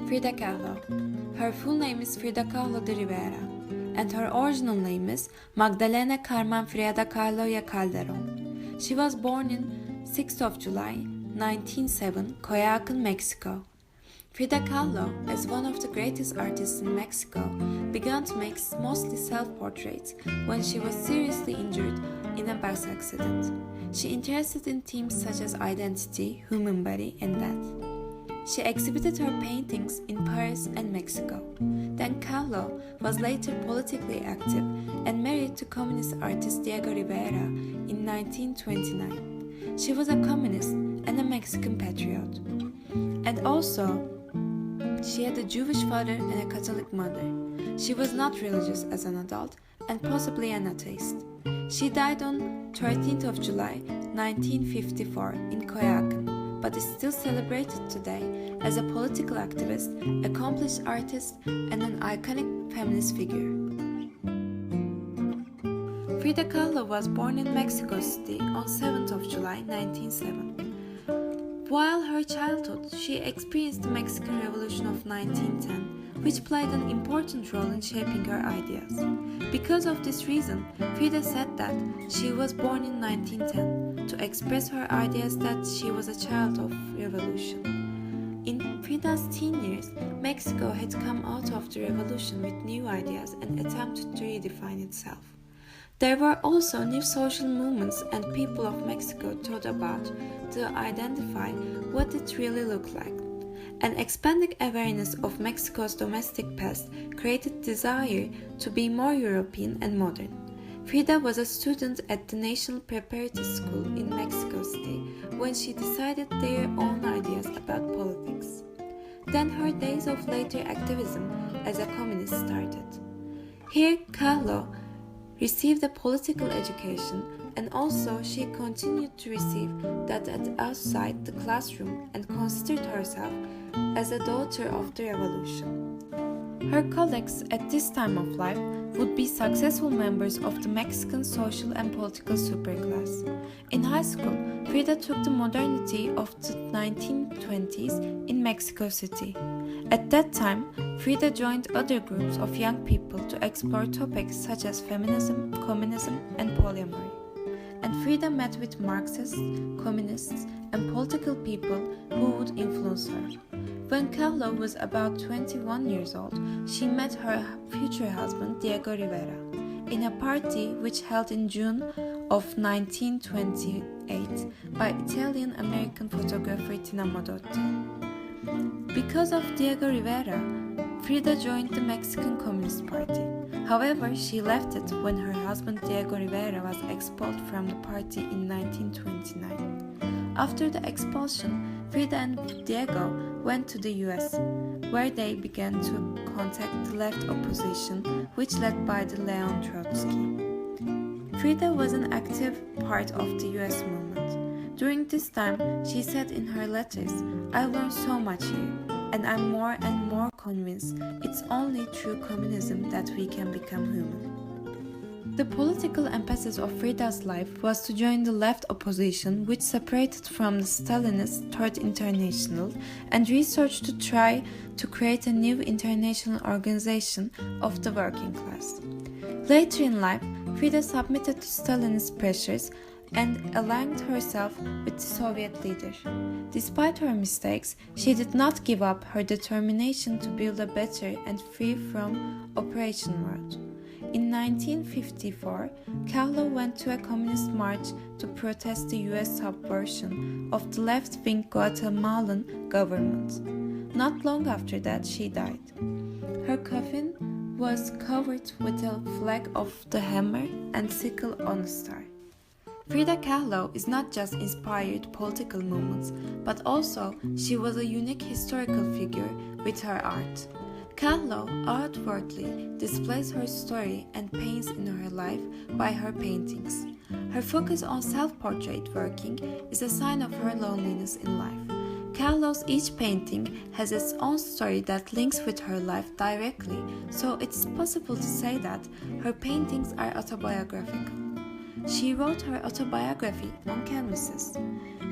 Frida Kahlo. Her full name is Frida Kahlo de Rivera, and her original name is Magdalena Carmen Frida Kahlo y Calderón. She was born in 6th of July, 1907, Coyoacán, Mexico. Frida Kahlo, as one of the greatest artists in Mexico, began to make mostly self-portraits when she was seriously injured in a bus accident. She interested in themes such as identity, human body, and death. She exhibited her paintings in Paris and Mexico. Then Kahlo was later politically active and married to communist artist Diego Rivera in 1929. She was a communist and a Mexican patriot. And also, she had a Jewish father and a Catholic mother. She was not religious as an adult and possibly an atheist. She died on 13th of July 1954 in Coyoacán, but is still celebrated today as a political activist, accomplished artist, and an iconic feminist figure. Frida Kahlo was born in Mexico City on 7th of July 1907. While her childhood, she experienced the Mexican Revolution of 1910, which played an important role in shaping her ideas. Because of this reason, Frida said that she was born in 1910 to express her ideas that she was a child of revolution. In Frida's teen years, Mexico had come out of the revolution with new ideas and attempted to redefine itself. There were also new social movements, and people of Mexico thought about to identify what it really looked like. An expanding awareness of Mexico's domestic past created desire to be more European and modern. Frida was a student at the National Preparatory School in Mexico City when she decided their own ideas about politics. Then her days of later activism as a communist started. Here, Kahlo received a political education, and also she continued to receive that outside the classroom and considered herself as a daughter of the revolution. Her colleagues at this time of life would be successful members of the Mexican social and political superclass. In high school, Frida took the modernity of the 1920s in Mexico City. At that time, Frida joined other groups of young people to explore topics such as feminism, communism, and polyamory. And Frida met with Marxists, communists, and political people who would influence her. When Kahlo was about 21 years old, she met her future husband Diego Rivera in a party which held in June of 1928 by Italian-American photographer Tina Modotti. Because of Diego Rivera, Frida joined the Mexican Communist Party. However, she left it when her husband Diego Rivera was expelled from the party in 1929. After the expulsion, Frida and Diego went to the US, where they began to contact the left opposition, which led by the Leon Trotsky. Frida was an active part of the US movement. During this time, she said in her letters, "I learned so much here, and I'm more and more convinced it's only through communism that we can become human." The political emphasis of Frida's life was to join the left opposition, which separated from the Stalinist Third International, and researched to try to create a new international organization of the working class. Later in life, Frida submitted to Stalinist pressures and aligned herself with the Soviet leader. Despite her mistakes, she did not give up her determination to build a better and free from oppression world. In 1954, Kahlo went to a communist march to protest the US subversion of the left-wing Guatemalan government. Not long after that, she died. Her coffin was covered with a flag of the hammer and sickle on a star. Frida Kahlo is not just inspired political movements, but also she was a unique historical figure with her art. Kahlo outwardly displays her story and pains in her life by her paintings. Her focus on self-portrait working is a sign of her loneliness in life. Kahlo's each painting has its own story that links with her life directly, so it's possible to say that her paintings are autobiographical. She wrote her autobiography on canvases.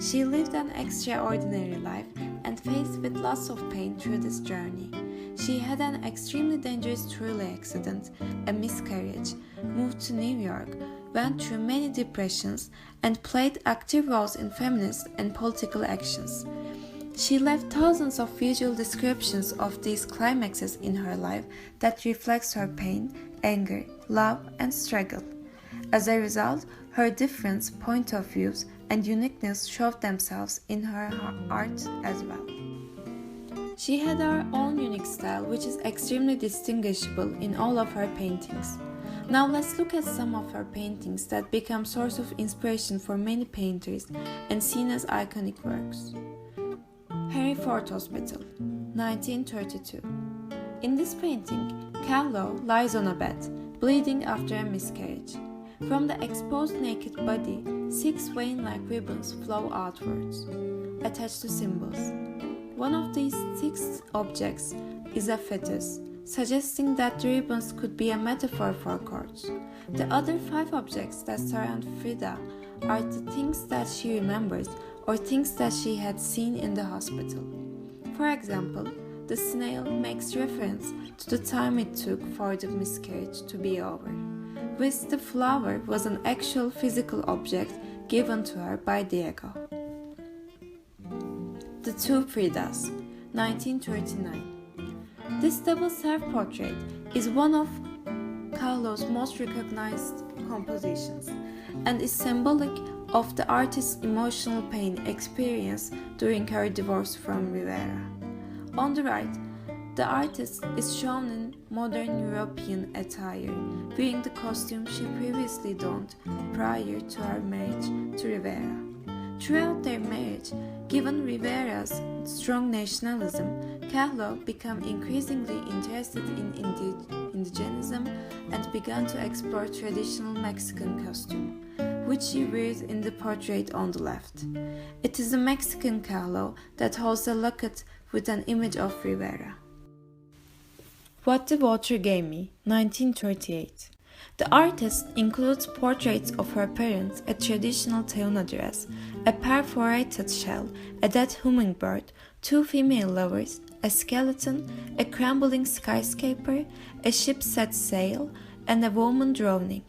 She lived an extraordinary life and faced lots of pain through this journey. She had an extremely dangerous trolley accident, a miscarriage, moved to New York, went through many depressions, and played active roles in feminist and political actions. She left thousands of visual descriptions of these climaxes in her life that reflects her pain, anger, love, and struggle. As a result, her different point of views and uniqueness showed themselves in her art as well. She had her own unique style, which is extremely distinguishable in all of her paintings. Now let's look at some of her paintings that become source of inspiration for many painters and seen as iconic works. Henry Ford Hospital, 1932. In this painting, Kahlo lies on a bed, bleeding after a miscarriage. From the exposed naked body, 6 vein-like ribbons flow outwards, attached to symbols. One of these 6 objects is a fetus, suggesting that the ribbons could be a metaphor for cords. The other 5 objects that surround Frida are the things that she remembers or things that she had seen in the hospital. For example, the snail makes reference to the time it took for the miscarriage to be over, whilst the flower was an actual physical object given to her by Diego. The Two Fridas, 1939. This double self-portrait is one of Kahlo's most recognized compositions and is symbolic of the artist's emotional pain experienced during her divorce from Rivera. On the right, the artist is shown in modern European attire, wearing the costume she previously donned prior to her marriage to Rivera. Throughout their marriage, given Rivera's strong nationalism, Kahlo became increasingly interested in indigenism and began to explore traditional Mexican costume, which she wears in the portrait on the left. It is a Mexican Kahlo that holds a locket with an image of Rivera. What the Water Gave Me, 1938. The artist includes portraits of her parents, a traditional Teuna dress, a perforated shell, a dead hummingbird, 2 female lovers, a skeleton, a crumbling skyscraper, a ship set sail, and a woman drowning.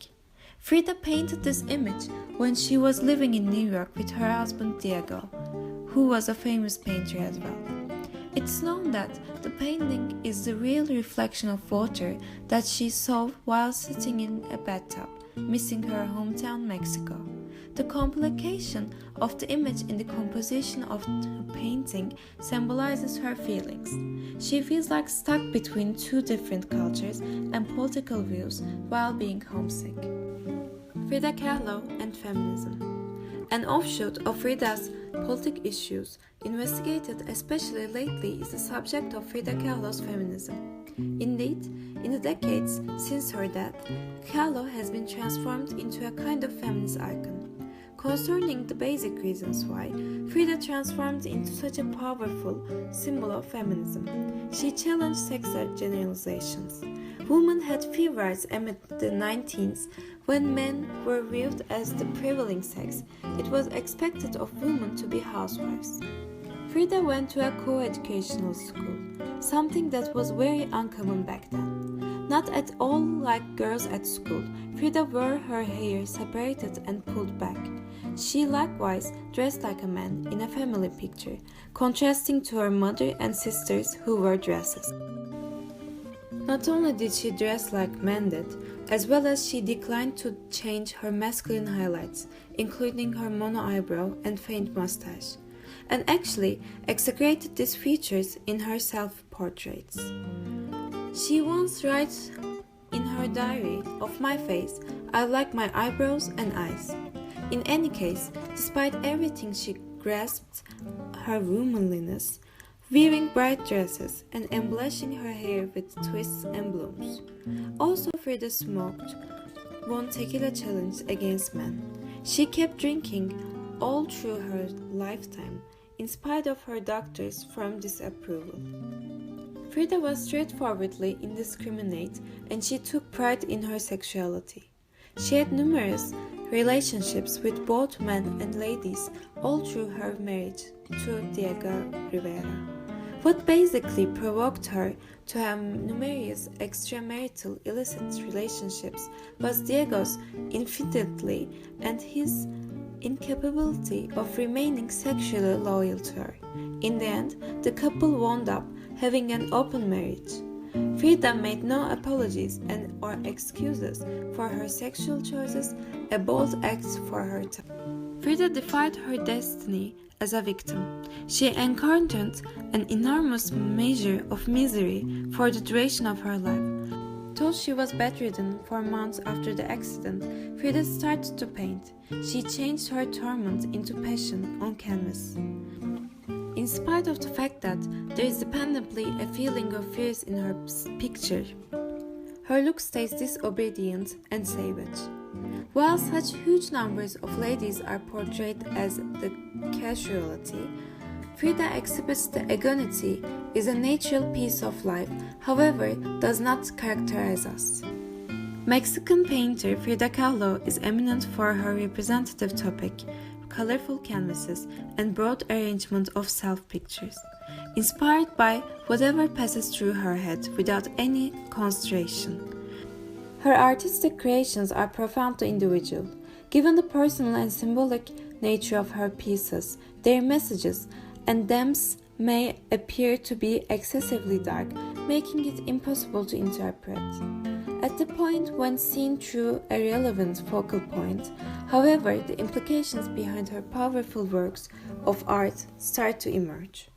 Frida painted this image when she was living in New York with her husband Diego, who was a famous painter as well. It's known that the painting is the real reflection of water that she saw while sitting in a bathtub, missing her hometown Mexico. The complication of the image in the composition of the painting symbolizes her feelings. She feels like stuck between 2 different cultures and political views while being homesick. Frida Kahlo and feminism. An offshoot of Frida's political issues investigated especially lately is the subject of Frida Kahlo's feminism. Indeed, in the decades since her death, Kahlo has been transformed into a kind of feminist icon. Concerning the basic reasons why Frida transformed into such a powerful symbol of feminism, she challenged sex generalizations. Women had few rights amid the 19th when men were viewed as the prevailing sex. It was expected of women to be housewives. Frida went to a co-educational school, something that was very uncommon back then. Not at all like girls at school, Frida wore her hair separated and pulled back. She likewise dressed like a man in a family picture, contrasting to her mother and sisters who wore dresses. Not only did she dress like men did, as well as she declined to change her masculine highlights, including her mono eyebrow and faint mustache, and actually exaggerated these features in her self-portraits. She once writes in her diary, "Of my face, I like my eyebrows and eyes." In any case, despite everything, she grasped her womanliness, wearing bright dresses and embellishing her hair with twists and blooms. Also, Frida smoked, won tequila challenge against men. She kept drinking all through her lifetime, in spite of her doctor's firm disapproval. Frida was straightforwardly indiscriminate, and she took pride in her sexuality. She had numerous relationships with both men and ladies all through her marriage to Diego Rivera. What basically provoked her to have numerous extramarital illicit relationships was Diego's infidelity and his incapability of remaining sexually loyal to her. In the end, the couple wound up having an open marriage. Frida made no apologies or excuses for her sexual choices, a bold act for her time. Frida defied her destiny as a victim. She encountered an enormous measure of misery for the duration of her life. Though she was bedridden for months after the accident, Frida started to paint. She changed her torment into passion on canvas. In spite of the fact that there is dependably a feeling of fear in her picture, her look stays disobedient and savage. While such huge numbers of ladies are portrayed as the casualty, Frida exhibits the agony is a natural piece of life, however, does not characterize us. Mexican painter Frida Kahlo is eminent for her representative topic, colorful canvases, and broad arrangement of self-pictures, inspired by whatever passes through her head without any consideration. Her artistic creations are profoundly individual. Given the personal and symbolic nature of her pieces, their messages and themes may appear to be excessively dark, making it impossible to interpret. At the point when seen through a relevant focal point, however, the implications behind her powerful works of art start to emerge.